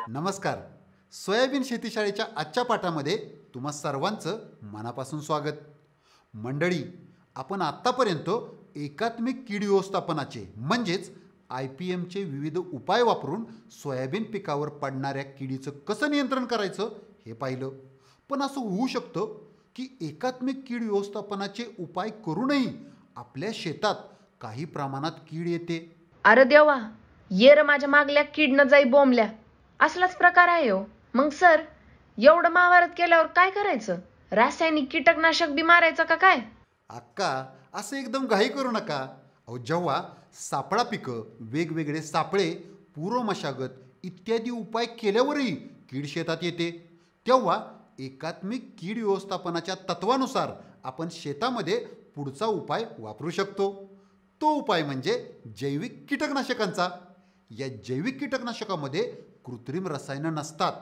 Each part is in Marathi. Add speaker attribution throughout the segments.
Speaker 1: नमस्कार. सोयाबीन शेतीशाळेच्या आजच्या पाठामध्ये तुम्हा सर्वांचं मनापासून स्वागत. मंडळी, आपण आत्तापर्यंत एकात्मिक कीड व्यवस्थापनाचे म्हणजेच IPMचे विविध उपाय वापरून सोयाबीन पिकावर पडणाऱ्या किडीचं कसं नियंत्रण करायचं हे पाहिलं. पण असं होऊ शकतं की एकात्मिक कीड व्यवस्थापनाचे उपाय करूनही आपल्या शेतात काही प्रमाणात कीड येते.
Speaker 2: अरे देवा, ये र माझ्या मागल्या कीड न जाई बोंबल्या. असलाच प्रकार आहे हो. मग सर, एवढं महाभारत केल्यावर काय करायचं? रासायनिक कीटकनाशक बी मारायचं का काय?
Speaker 1: अक्का, असं एकदम घाई करू नका. जेव्हा सापळा पिकं, वेगवेगळे सापळे, पूर्व मशागत इत्यादी उपाय केल्यावरही कीड शेतात येते, तेव्हा एकात्मिक कीड व्यवस्थापनाच्या तत्वानुसार आपण शेतामध्ये पुढचा उपाय वापरू शकतो. तो उपाय म्हणजे जैविक कीटकनाशकांचा. या जैविक कीटकनाशकामध्ये कृत्रिम रसायनं नसतात,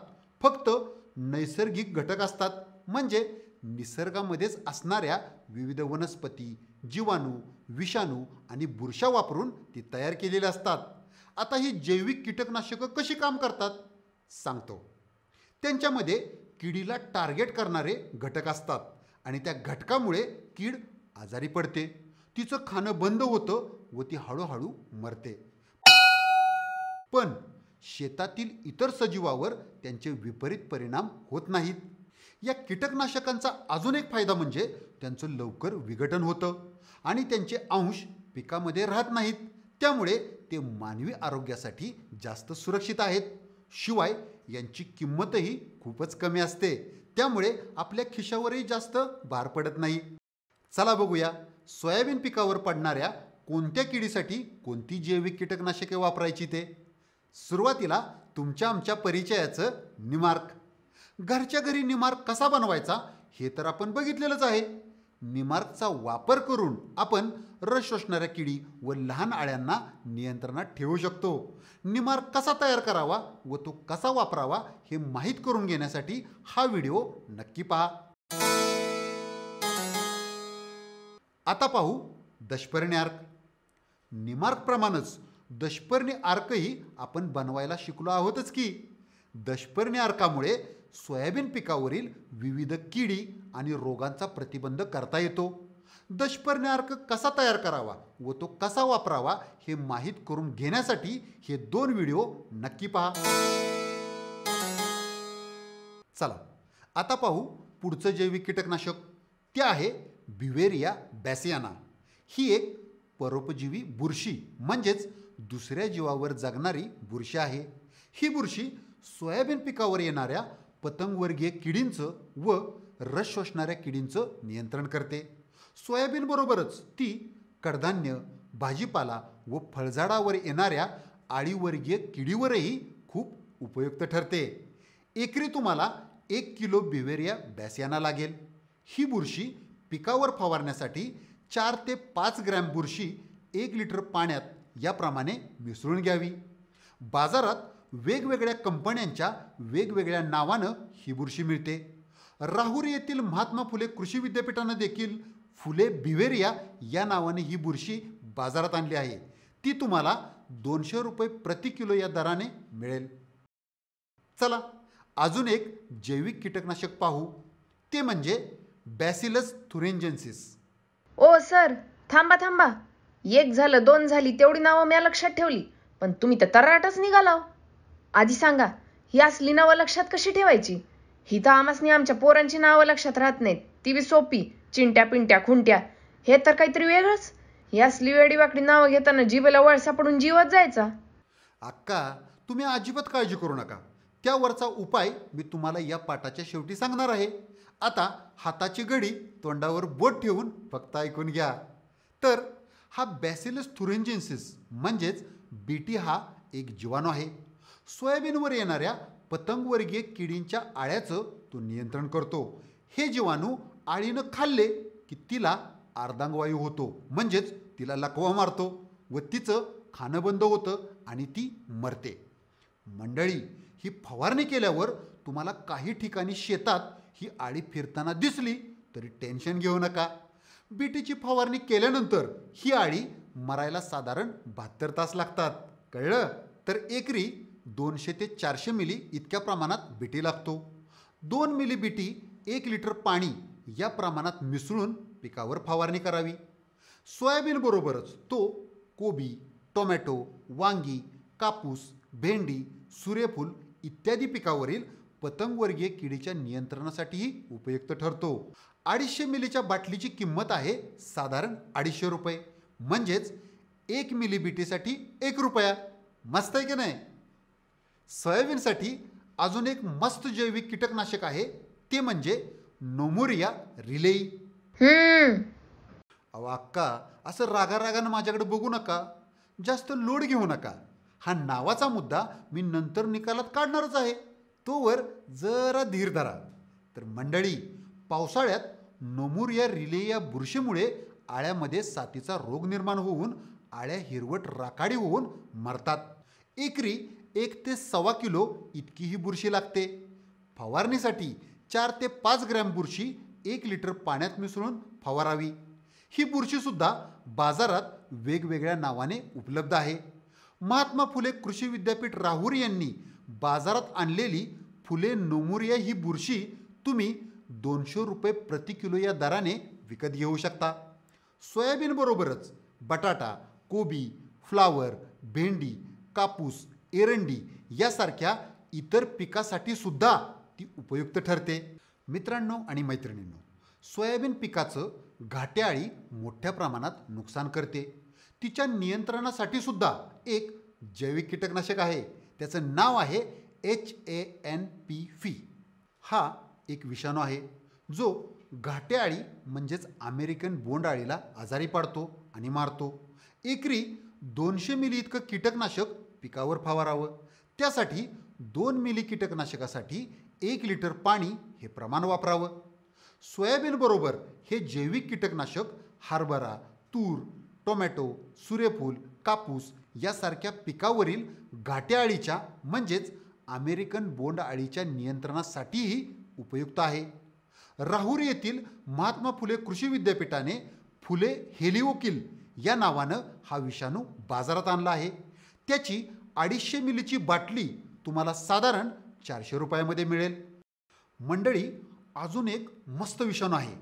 Speaker 1: फक्त नैसर्गिक घटक असतात. म्हणजे निसर्गामध्येच असणाऱ्या विविध वनस्पती, जीवाणू, विषाणू आणि बुरशा वापरून ती तयार केलेली असतात. आता ही जैविक कीटकनाशकं कशी काम करतात सांगतो. त्यांच्यामध्ये किडीला टार्गेट करणारे घटक असतात आणि त्या घटकामुळे कीड आजारी पडते, तिचं खाणं बंद होतं व ती हळूहळू मरते. पण शेतातील इतर सजीवावर त्यांचे विपरीत परिणाम होत नाहीत. या कीटकनाशकांचा अजून एक फायदा म्हणजे त्यांचं लवकर विघटन होतं आणि त्यांचे अंश पिकामध्ये राहत नाहीत, त्यामुळे ते मानवी आरोग्यासाठी जास्त सुरक्षित आहेत. शिवाय यांची किंमतही खूपच कमी असते, त्यामुळे आपल्या खिशावरही जास्त भार पडत नाही. चला बघूया, सोयाबीन पिकावर पडणाऱ्या कोणत्या किडीसाठी कोणती जैविक कीटकनाशके वापरायची ते. सुरुवातीला तुमच्या आमच्या परिचयाचं निमार्क. घरच्या घरी निमार्क कसा बनवायचा हे तर आपण बघितलेलंच आहे. निमार्कचा वापर करून आपण रस शोषणाऱ्या किडी व लहान अळ्यांना नियंत्रणात ठेवू शकतो. निमार्क कसा तयार करावा व तो कसा वापरावा हे माहीत करून घेण्यासाठी हा व्हिडिओ नक्की पहा. आता पाहू दशपर्णी अर्क. निमार्कप्रमाणेच दशपर्णी अर्कही आपण बनवायला शिकलो आहोतच की. दशपर्णी अर्कामुळे सोयाबीन पिकावरील विविध किडी आणि रोगांचा प्रतिबंध करता येतो. दशपर्णी अर्क कसा तयार करावा व तो कसा वापरावा हे माहीत करून घेण्यासाठी हे 2 व्हिडिओ नक्की पहा. चला आता पाहू पुढचं जैविक कीटकनाशक. ते आहे ब्युवेरिया बॅसियाना. ही एक परोपजीवी बुरशी म्हणजेच दुसऱ्या जीवावर जगणारी बुरशी आहे. ही बुरशी सोयाबीन पिकावर येणाऱ्या पतंगवर्गीय किडींचं व रस शोषणाऱ्या किडींचं नियंत्रण करते. सोयाबीनबरोबरच ती कडधान्य, भाजीपाला व फळझाडावर येणाऱ्या आळीवर्गीय किडीवरही खूप उपयुक्त ठरते. एकरी तुम्हाला 1 किलो ब्युवेरिया बॅसियाना लागेल. ही बुरशी पिकावर फवारण्यासाठी 4 ते 5 ग्रॅम बुरशी 1 लिटर पाण्यात याप्रमाणे मिसळून घ्यावी. बाजारात वेगवेगळ्या कंपन्यांच्या वेगवेगळ्या नावानं ही बुरशी मिळते. राहुरी येथील महात्मा फुले कृषी विद्यापीठानं देखील फुले ब्युवेरिया या नावाने ही बुरशी बाजारात आणली आहे. ती तुम्हाला 200 रुपये प्रति किलो या दराने मिळेल. चला अजून एक जैविक कीटकनाशक पाहू. ते म्हणजे बॅसिलस थुरिंजेन्सिस.
Speaker 2: ओ सर, थांबा. 1 झालं, 2 झाली तेवढी नावं मी लक्षात ठेवली, पण तुम्ही तर तर्राटच निघालाव. आधी सांगा, ही असली नावं लक्षात कशी ठेवायची? ही तर आमासनी आमच्या पोरांची नावं लक्षात राहत नाहीत. ती बी सोपी, चिंट्या, पिंट्या, खुंट्या. हे तर काहीतरी वेगळंच. ही असली वेडी वाकडी नावं घेताना जीभेला वळसा पडून जीवच जायचा.
Speaker 1: अक्का, तुम्ही अजिबात काळजी करू नका. त्यावरचा उपाय मी तुम्हाला या पाठाच्या शेवटी सांगणार आहे. आता हाताची घडी तोंडावर बोट ठेवून फक्त ऐकून घ्या. तर हा बॅसिलस थुरिंजेन्सिस म्हणजेच BT हा एक जीवाणू आहे. सोयाबीनवर येणाऱ्या पतंगवर्गीय किडींच्या आळ्याचं तो नियंत्रण करतो. हे जीवाणू आळीनं खाल्ले की तिला अर्धांगवायू होतो, म्हणजेच तिला लकवा मारतो व तिचं खाणं बंद होतं आणि ती मरते. मंडळी, ही फवारणी केल्यावर तुम्हाला काही ठिकाणी शेतात ही आळी फिरताना दिसली तरी टेन्शन घेऊ नका. बीटीची फवारणी केल्यानंतर ही आळी मरायला साधारण 72 तास लागतात. कळलं? तर एकरी 200 ते 400 मिली इतक्या प्रमाणात बीटी लागतो. 2 मिली बीटी 1 लिटर पाणी या प्रमाणात मिसळून पिकावर फवारणी करावी. सोयाबीनबरोबरच तो कोबी, टोमॅटो, वांगी, कापूस, भेंडी, सूर्यफूल इत्यादी पिकावरील पतंगवर्गीय किडीच्या नियंत्रणासाठीही उपयुक्त ठरतो. 250 मिलीच्या बाटलीची किंमत आहे साधारण 250 रुपये, म्हणजेच 1 मिली बीटीसाठी 1 रुपया. मस्त आहे की नाही? सोयाबीनसाठी अजून एक मस्त जैविक कीटकनाशक आहे, ते म्हणजे नोमुरिया रिलेई. अहो अक्का, असं रागारागानं माझ्याकडे बघू नका, जास्त लोड घेऊ नका. हा नावाचा मुद्दा मी नंतर निकालात काढणारच आहे, तोवर जरा धीर धरा. तर मंडळी, पावसाळ्यात नोमुरिया रिले या बुरशीमुळे आळ्यामध्ये साथीचा रोग निर्माण होऊन आळ्या हिरवट राखाडी होऊन मरतात. एकरी 1 ते 1.25 किलो इतकी ही बुरशी लागते. फवारणीसाठी 4 ते 5 ग्रॅम बुरशी 1 लिटर पाण्यात मिसळून फवारावी. ही बुरशीसुद्धा बाजारात वेगवेगळ्या नावाने उपलब्ध आहे. महात्मा फुले कृषी विद्यापीठ राहुरी यांनी बाजारात आणलेली फुले नोमुरिया ही बुरशी तुम्ही 200 रुपये प्रति किलो या दराने विकत घेऊ शकता. सोयाबीनबरोबरच बटाटा, कोबी, फ्लावर, भेंडी, कापूस, एरंडी यासारख्या इतर पिकासाठी सुद्धा ती उपयुक्त ठरते. मित्रांनो आणि मैत्रिणींनो, सोयाबीन पिकाचं घाट्याळी मोठ्या प्रमाणात नुकसान करते. तिच्या नियंत्रणासाठी सुद्धा एक जैविक कीटकनाशक आहे. त्याचं नाव आहे HANP. हा एक विषाणू आहे जो घाट्याळी म्हणजेच अमेरिकन बोंडआळीला आजारी पाडतो आणि मारतो. एकरी 200 मिली इतकं कीटकनाशक पिकावर फवारावं. त्यासाठी 2 मिली कीटकनाशकासाठी 1 लिटर पाणी हे प्रमाण वापरावं. सोयाबीनबरोबर हे जैविक कीटकनाशक हरभरा, तूर, टोमॅटो, सूर्यफूल, कापूस यासारख्या पिकावरील घाट्याळीच्या म्हणजेच अमेरिकन बोंडआळीच्या नियंत्रणासाठीही उपयुक्त आहे. राहुरी येथील महात्मा फुले कृषी विद्यापीठाने फुले हेलिओकिल या नावानं हा विषाणू बाजारात आणला आहे. त्याची 250 मिलीची बाटली तुम्हाला साधारण 400 रुपयामध्ये मिळेल. मंडळी, अजून एक मस्त विषाणू आहे,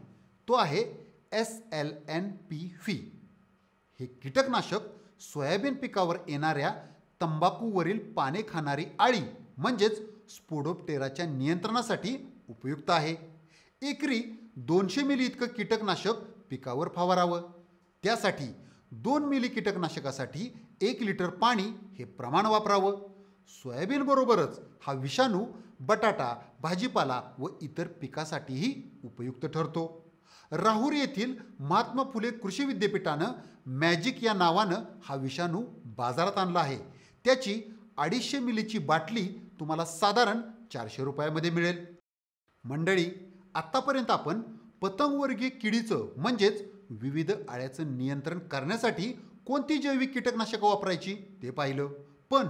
Speaker 1: तो आहे SLNP. हे कीटकनाशक सोयाबीन पिकावर येणाऱ्या तंबाखूवरील पाने खाणारी आळी म्हणजेच स्पोडोप्टेराच्या नियंत्रणासाठी उपयुक्त आहे. एकरी 200 मिली इतकं कीटकनाशक पिकावर फवारावं. त्यासाठी 2 मिली कीटकनाशकासाठी 1 लिटर पाणी हे प्रमाण वापरावं. सोयाबीनबरोबरच हा विषाणू बटाटा, भाजीपाला व इतर पिकासाठीही उपयुक्त ठरतो. राहुरी येथील महात्मा फुले कृषी विद्यापीठानं मॅजिक या नावानं हा विषाणू बाजारात आणला आहे. त्याची 250 मिलीची बाटली तुम्हाला साधारण 400 रुपयामध्ये मिळेल. मंडळी, आत्तापर्यंत आपण पतंगवर्गीय किडीचं म्हणजेच विविध आळ्याचं नियंत्रण करण्यासाठी कोणती जैविक कीटकनाशकं वापरायची ते पाहिलं. पण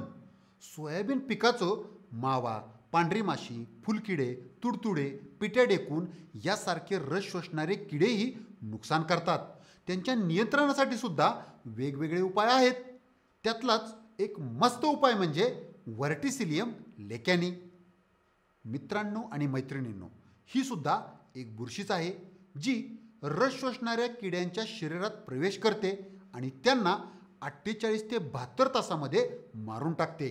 Speaker 1: सोयाबीन पिकाचं मावा, पांढरी माशी, फुलकिडे, तुडतुडे, पिट्या डेकून यासारखे रस शोषणारे किडेही नुकसान करतात. त्यांच्या नियंत्रणासाठी सुद्धा वेगवेगळे उपाय आहेत. त्यातलाच एक मस्त उपाय म्हणजे व्हर्टिसिलियम लेकॅनी. मित्रांनो आणि मैत्रिणींनो, ही सुद्धा एक बुरशीच आहे जी रस शोषणाऱ्या किड्यांच्या शरीरात प्रवेश करते आणि त्यांना 48 ते 72 तासामध्ये मारून टाकते.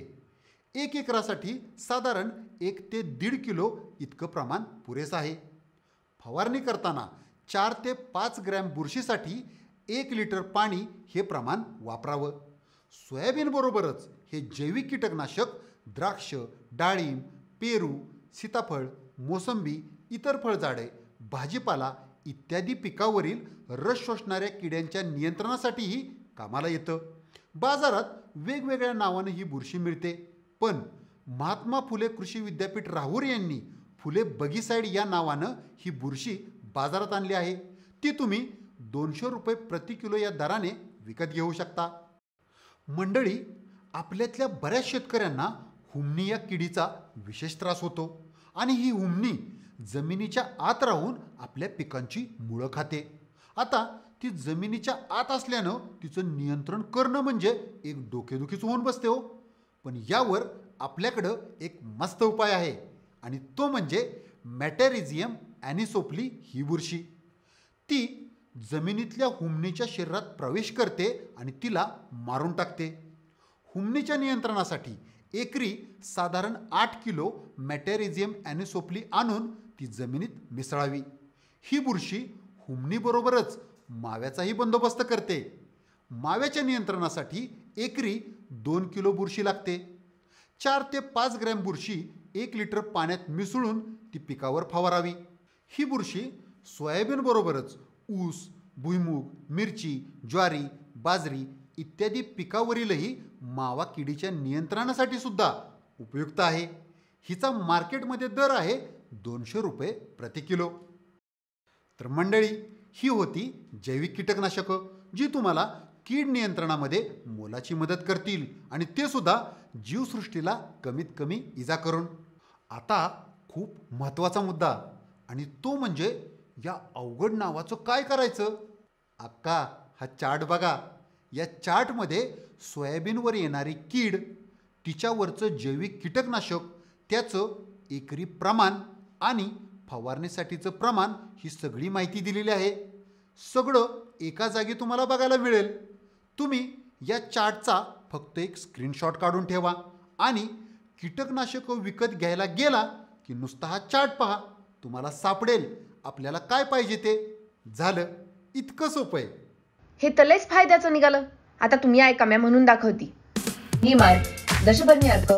Speaker 1: 1 एकरासाठी साधारण 1 ते 1.5 किलो इतकं प्रमाण पुरेसं आहे. फवारणी करताना 4 ते 5 ग्रॅम बुरशीसाठी 1 लिटर पाणी हे प्रमाण वापरावं. सोयाबीनबरोबरच हे जैविक कीटकनाशक द्राक्ष, डाळिंब, पेरू, सीताफळ, मोसंबी, इतर फळझाडे, भाजीपाला इत्यादी पिकावरील रस शोषणाऱ्या किड्यांच्या नियंत्रणासाठीही कामाला येतं. बाजारात वेगवेगळ्या नावानं ही बुरशी मिळते, पण महात्मा फुले कृषी विद्यापीठ राहुरी यांनी फुले बगीसाईड या नावानं ही बुरशी बाजारात आणली आहे. ती तुम्ही 200 रुपये प्रति किलो या दराने विकत घेऊ शकता. मंडळी, आपल्यातल्या बऱ्याच शेतकऱ्यांना हुमणी या किडीचा विशेष त्रास होतो आणि ही हुमणी जमिनीच्या आत राहून आपल्या पिकांची मुळं खाते. आता ती जमिनीच्या आत असल्यानं तिचं नियंत्रण करणं म्हणजे एक डोकेदुखीच होऊन बसते हो. पण यावर आपल्याकडं एक मस्त उपाय आहे आणि तो म्हणजे मॅटेरिझियम ॲनिसोप्ली ही बुरशी. ती जमिनीतल्या हुमणीच्या शरीरात प्रवेश करते आणि तिला मारून टाकते. हुमणीच्या नियंत्रणासाठी एकरी साधारण 8 किलो मॅटेरिझियम ॲनिसोप्ली आणून ती जमिनीत मिसळावी. ही बुरशी हुमणीबरोबरच माव्याचाही बंदोबस्त करते. माव्याच्या नियंत्रणासाठी एकरी 2 किलो बुरशी लागते. 4 ते 5 ग्रॅम बुरशी 1 लिटर पाण्यात मिसळून ती पिकावर फवारावी. ही बुरशी सोयाबीनबरोबरच ऊस, भुईमूग, मिरची, ज्वारी, बाजरी इत्यादी पिकावरीलही मावा किडीच्या नियंत्रणासाठी सुद्धा उपयुक्त आहे. हिचा मार्केटमध्ये दर आहे 200 रुपये प्रति किलो. तर मंडळी, ही होती जैविक कीटकनाशकं जी तुम्हाला कीड नियंत्रणामध्ये मोलाची मदत करतील आणि ते सुद्धा जीवसृष्टीला कमीत कमी इजा करून. आता खूप महत्त्वाचा मुद्दा आणि तो म्हणजे या अवघड नावाचं काय करायचं. अक्का, हा चार्ट बघा. या चार्टमध्ये सोयाबीनवर येणारी कीड, तिच्यावरचं जैविक कीटकनाशक, त्याचं एकरी प्रमाण आणि फवारणीसाठीचं प्रमाण ही सगळी माहिती दिलेली आहे. सगळं एका जागी तुम्हाला बघायला मिळेल. तुम्ही या चार्टचा फक्त एक स्क्रीनशॉट काढून ठेवा आणि कीटकनाशकं विकत घ्यायला गेला की नुसता हा चार्ट पहा, तुम्हाला सापडेल आपल्याला काय पाहिजे ते. झालं, इतकं सोपं आहे.
Speaker 2: हे तर लयच फायद्याचं निघालं. आता तुम्ही ऐका, म्या म्हणून दाखवती. निमार्क, दशपर्णी अर्क,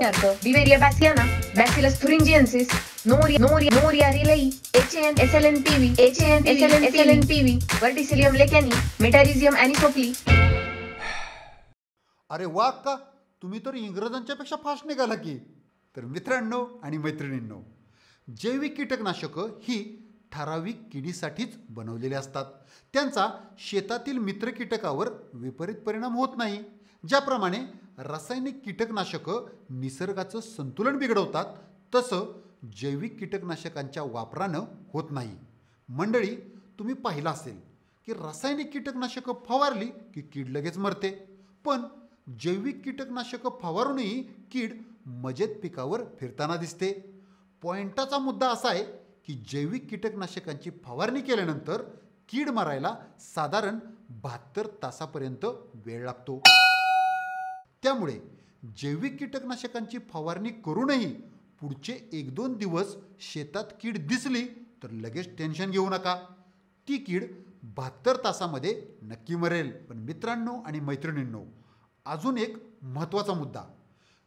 Speaker 2: Beauveria bassiana, Bacillus thuringiensis, Nomuraea rileyi, HAN-SLNPV, HAN-SLNPV, Verticillium lecanni, Metarhizium anisopli.
Speaker 1: अरे वा का, तुम्ही तर इंग्रजांच्या पेक्षा फास्ट निघाला की. तर मित्रांनो आणि मैत्रिणींनो, जैविक कीटकनाशकं ही ठराविक किडीसाठीच बनवलेले असतात. त्यांचा शेतातील मित्र कीटकावर विपरीत परिणाम होत नाही. ज्याप्रमाणे रासायनिक कीटकनाशकं निसर्गाचं संतुलन बिघडवतात, तसं जैविक कीटकनाशकांच्या वापरानं होत नाही. मंडळी, तुम्ही पाहिलं असेल की रासायनिक कीटकनाशकं फवारली की कीड लगेच मरते, पण जैविक कीटकनाशकं फवारूनही कीड मजेत पिकावर फिरताना दिसते. पॉइंटाचा मुद्दा असा आहे की जैविक कीटकनाशकांची फवारणी केल्यानंतर कीड मारायला साधारण 72 तासापर्यंत वेळ लागतो. त्यामुळे जैविक कीटकनाशकांची फवारणी करूनही पुढचे 1-2 दिवस शेतात कीड दिसली तर लगेच टेन्शन घेऊ नका. ती कीड 72 तासामध्ये नक्की मरेल. पण मित्रांनो आणि मैत्रिणींनो, अजून एक महत्त्वाचा मुद्दा,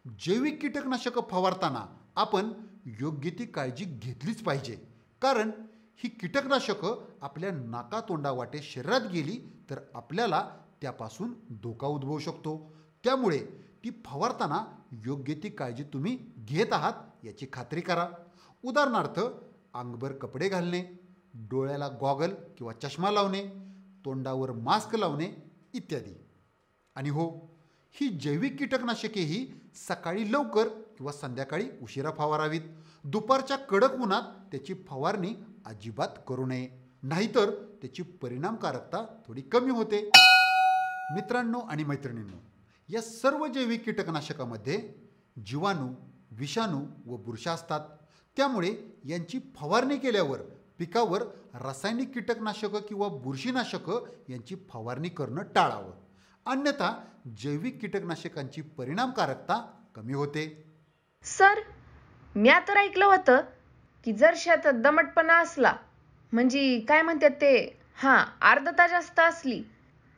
Speaker 1: जैविक कीटकनाशकं फवारताना आपण योग्य ती काळजी घेतलीच पाहिजे. कारण ही कीटकनाशकं आपल्या नाकातोंडावाटे शरीरात गेली तर आपल्याला त्यापासून धोका उद्भवू शकतो. त्यामुळे ती फवारताना योग्य ती काळजी तुम्ही घेत आहात याची खात्री करा. उदाहरणार्थ, अंगभर कपडे घालणे, डोळ्याला गॉगल किंवा चष्मा लावणे, तोंडावर मास्क लावणे इत्यादी. आणि हो, ही जैविक कीटकनाशकेही सकाळी लवकर किंवा संध्याकाळी उशिरा फवारावीत. दुपारच्या कडक उन्हात त्याची फवारणी अजिबात करू नये, नाहीतर त्याची परिणामकारकता थोडी कमी होते. मित्रांनो आणि मैत्रिणींनो, या सर्व जैविक कीटकनाशकामध्ये जीवाणू, विषाणू व बुरशा असतात. त्यामुळे यांची फवारणी केल्यावर पिकावर रासायनिक कीटकनाशकं किंवा बुरशीनाशकं यांची फवारणी करणं टाळावं. अन्यथा जैविक कीटकनाशकांची परिणामकारकता कमी होते.
Speaker 2: सर, म्या तर ऐकलं होतं की जर शेतात दमटपणा असला, म्हणजे काय म्हणतात ते, आर्द्रता जास्त असली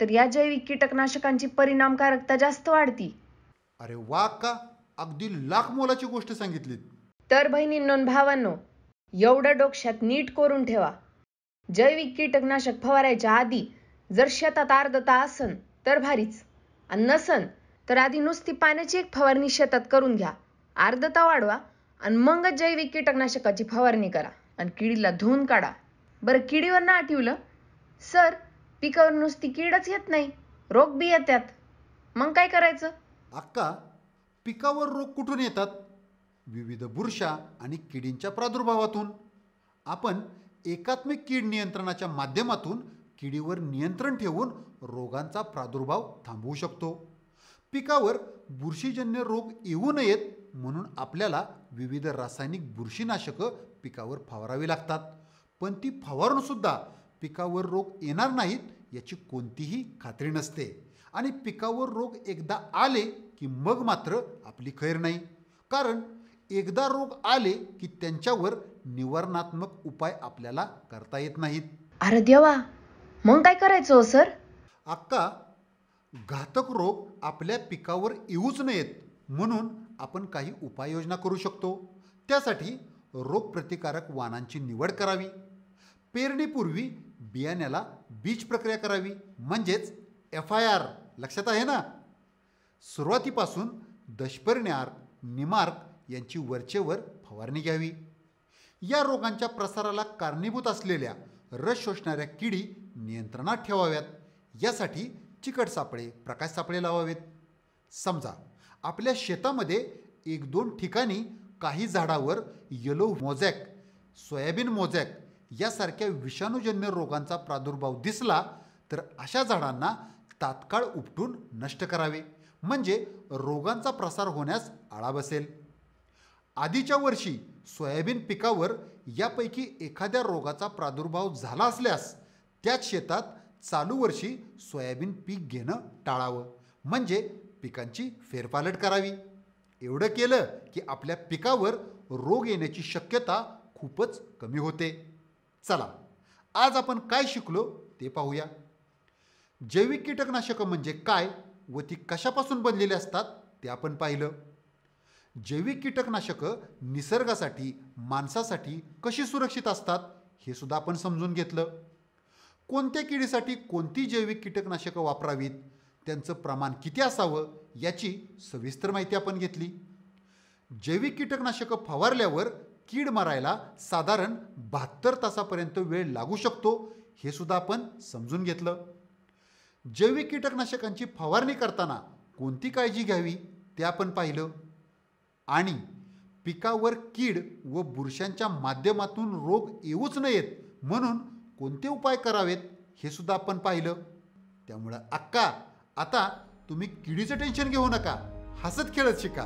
Speaker 2: तर या जैविक कीटकनाशकांची परिणामकारकता जास्त वाढती.
Speaker 1: अरे वा का, अगदी लाख मोलाची गोष्ट सांगितलीत.
Speaker 2: तर बहिणींनो आणि भावांनो, एवढं डोक्यात नीट करून ठेवा. जैविक कीटकनाशक फवारायच्या आधी जर शेतात आर्द्रता असन तर भारीच, आणि नसन तर आधी नुसती पाण्याची एक फवारणी शेतात करून घ्या आर्द्रता वाढवा आणि मगच जैविक कीटकनाशकाची फवारणी करा आणि किडीला धुवून काढा. बरं, किडीवर ना आठवलं सर, पिकावर नुसती कीडच येत नाही, रोग बी येतात. मग काय करायचं?
Speaker 1: अक्का, पिकावर रोग कुठून येतात? विविध बुरशा आणि किडींच्या प्रादुर्भावातून. आपण एकात्मिक कीड नियंत्रणाच्या माध्यमातून किडीवर नियंत्रण ठेवून रोगांचा प्रादुर्भाव थांबवू शकतो. पिकावर बुरशीजन्य रोग येऊ नयेत म्हणून आपल्याला विविध रासायनिक बुरशीनाशकं पिकावर फवारावी लागतात. पण ती फवारून सुद्धा पिकावर रोग येणार नाहीत याची कोणतीही खात्री नसते. आणि पिकावर रोग एकदा आले की मग मात्र आपली खैर नाही. कारण एकदा रोग आले की त्यांच्यावर निवारणात्मक उपाय आपल्याला करता येत नाहीत.
Speaker 2: अरे देवा, मग काय करायचं हो सर?
Speaker 1: अक्का, घातक रोग आपल्या पिकावर येऊच नयेत म्हणून आपण काही उपाययोजना करू शकतो. त्यासाठी रोगप्रतिकारक वाणांची निवड करावी. पेरणीपूर्वी बियाण्याला बीज प्रक्रिया करावी, म्हणजेच FIR. लक्षात आहे ना? सुरुवातीपासून दशपर्णी, निमार्क यांची वरचेवर फवारणी घ्यावी. या रोगांच्या प्रसाराला कारणीभूत असलेल्या रस शोषणाऱ्या किडी नियंत्रणात ठेवाव्यात. यासाठी चिकट सापळे, प्रकाश सापळे लावावेत. समजा आपल्या शेतामध्ये 1-2 ठिकाणी काही झाडावर येलो मोझॅक, सोयाबीन मोझॅक यासारख्या विषाणूजन्य रोगांचा प्रादुर्भाव दिसला तर अशा झाडांना तात्काळ उपटून नष्ट करावे, म्हणजे रोगांचा प्रसार होण्यास आळा बसेल. आधीच्या वर्षी सोयाबीन पिकावर यापैकी एखाद्या रोगाचा प्रादुर्भाव झाला असल्यास त्याच शेतात चालू वर्षी सोयाबीन पीक घेणं टाळावं, म्हणजे पिकांची फेरपालट करावी. एवढं केलं की आपल्या पिकावर रोग येण्याची शक्यता खूपच कमी होते. चला, आज आपण काय शिकलो ते पाहूया. जैविक कीटकनाशकं म्हणजे काय व ती कशापासून बनलेली असतात ते आपण पाहिलं. जैविक कीटकनाशकं निसर्गासाठी, माणसासाठी कशी सुरक्षित असतात हे सुद्धा आपण समजून घेतलं. कोणत्या किडीसाठी कोणती जैविक कीटकनाशकं वापरावीत, त्यांचं प्रमाण किती असावं याची सविस्तर माहिती आपण घेतली. जैविक कीटकनाशकं फवारल्यावर कीड मारायला साधारण 72 तासापर्यंत वेळ लागू शकतो हे सुद्धा आपण समजून घेतलं. जैविक कीटकनाशकांची फवारणी करताना कोणती काळजी घ्यावी ते आपण पाहिलं. आणि पिकावर कीड व बुरशांच्या माध्यमातून रोग येऊच नयेत म्हणून कोणते उपाय करावेत हे सुद्धा आपण पाहिलं. त्यामुळं अक्का, आता तुम्ही किडीचं टेन्शन घेऊ नका, हसत खेळत शिका.